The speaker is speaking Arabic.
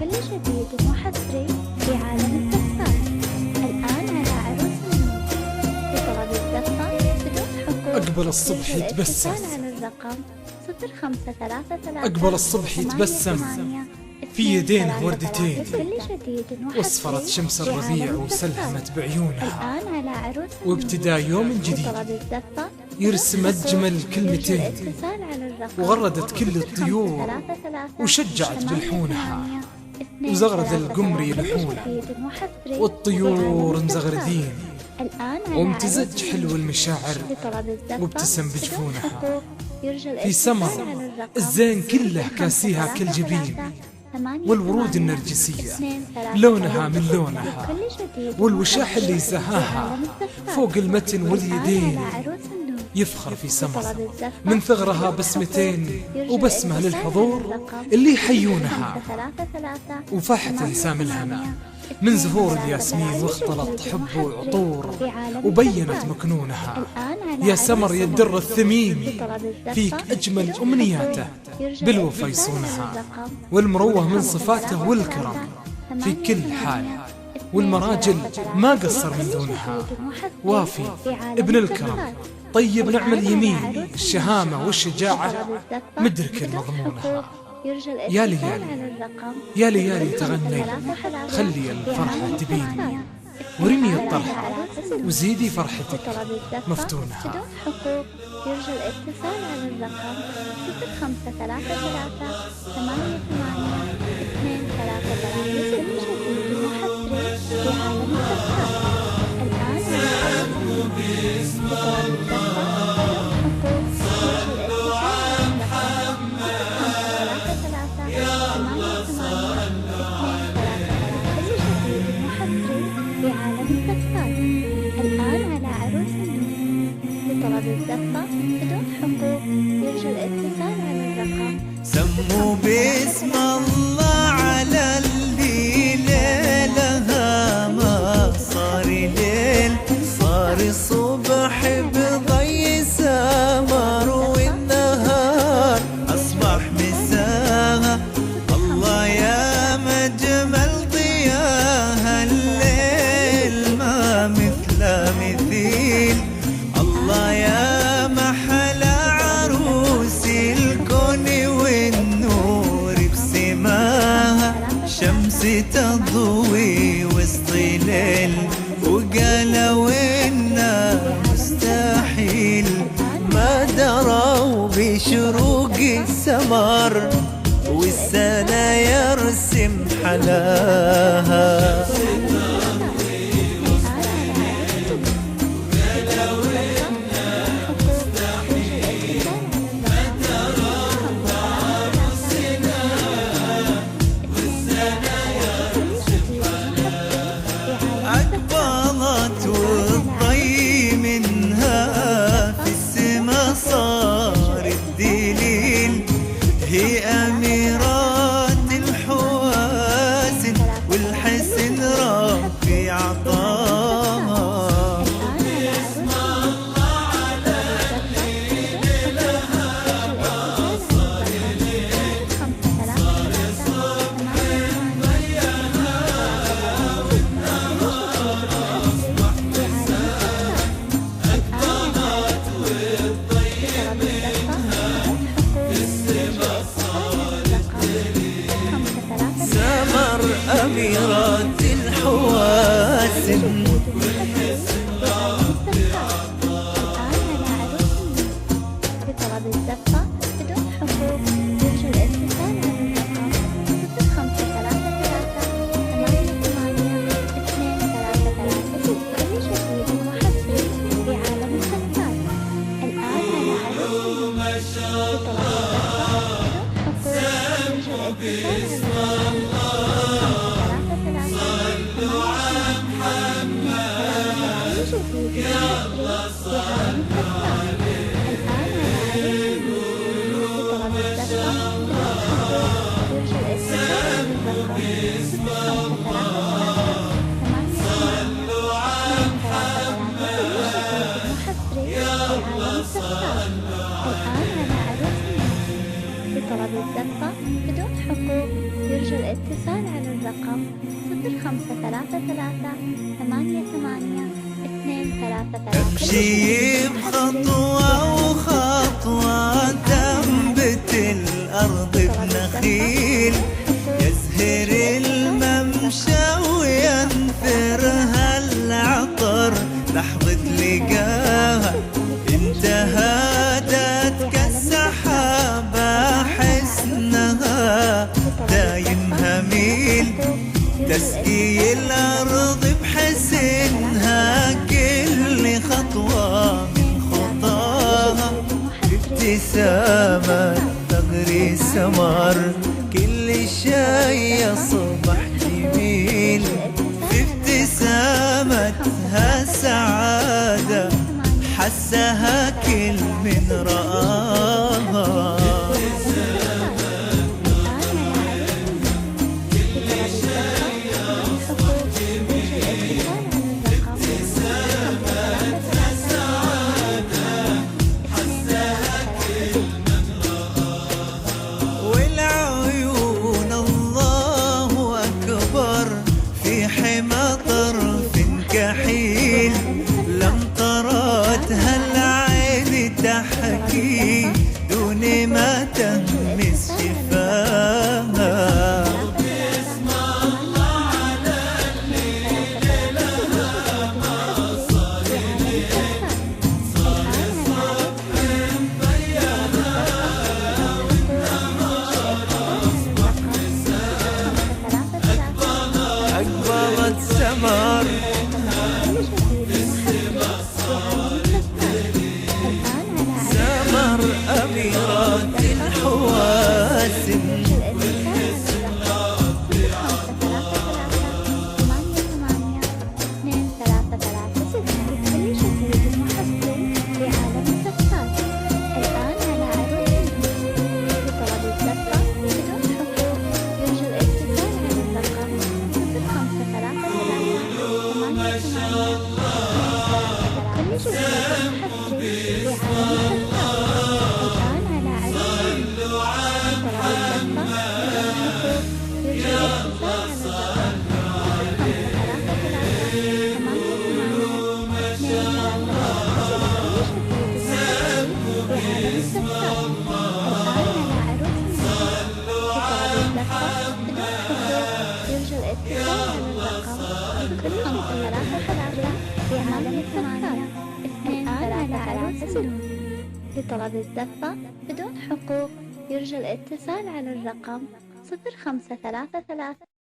كل جديد وحصري في عالم الزفات. الآن على عروس النور بطلب الزفة بدون حقوق. أقبل الصبح يتبسم، على الرقم 0533 أقبل الصبح يتبسم في يدينه وردتين، واصفرت شمس الربيع وسلهمت بعيونها، الآن على عروس وابتدى يوم جديد بطلب الزفة يرسم أجمل كلمتين، الاتصال على الرقم وغردت كل الطيور وشجعت بلحونها، وزغرد القمر يلحونه والطيور مزغردين، وامتزج حلو المشاعر وابتسم بجفونها. في سمر الزين كله كاسيها كل جبين، والورود النرجسية لونها من لونها، والوشاح اللي زهاها فوق المتن واليدين، يفخر في سمر من ثغرها بسمتين وبسمة للحضور اللي يحيونها، وفاحت انسام الهنا من زهور الياسمين، واختلط حب وعطور وبينت مكنونها. يا سمر يا الدر الثمين، فيك أجمل أمنياته بالوفا يصونها، والمروة من صفاته والكرم في كل حال، والمراجل ما قصر من دونها. وافي ابن الكرم طيب نعم اليمين، الشهامة والشجاعة مدرك مضمونها. يا ليالي يا ليالي تغني، خلي الفرحة تبين، ورمي الطرحة وزيدي فرحتك مفتونها. يرجى الاتصال على الرقم 0533 88 233 جديد وحصري في عالم الزفات. الآن بطلب الزفة بدون حقوق. يرجى الاتصال على الرقم سموا باسم الله على اللي ليلها ما صار ليل، صار الصبح بضي سمر، والنهار أصبح مساها. الله يا مجمل ضياها، الليل ما مثل مثيل. الله يا محلى عروس الكون والنور بسماها، شمس تضوي وسط ليل، وقالوا إنه مستحيل ما دروا بشروق السمر، والسنة يرسم حلاها. أقبلت والضي منها في السما صار الدليل، هي أميرات الحواسن والحسن ربي عطاها. سمر أميرات الحواسن بطلب الزفة بدون حقوق. يرجى الاتصال على الرقم 0533 88 233 جديد وحصري في عالم الزفات. الآن على عروس النور بطلب الزفة بدون حقوق. يرجى الاتصال على بطلب الزفة بدون حقوق. يرجى الاتصال الاتصال على الرقم 053388 امشي بخطوة وخطوة تنبت الأرض بنخيل، يزهر الممشى وينثرها العطر لحظة لقاها، انتهادت كالسحابة حسنها دايم هميل، تسقي الأرض بحسنها كل خطوة من خطاها، ابتسامة تغري سمر كل شي يصبح جميل، في ابتسامتها سعادة حسها كل من رآها. والعيون الله أكبر في حمى طرف كحيل، لم طرتها العين تحكي دون ما تهمس شفاها. أقبلت سمر سمر أميرات الحواسم، لطلب الزفة بدون حقوق يرجى الاتصال على الرقم 0533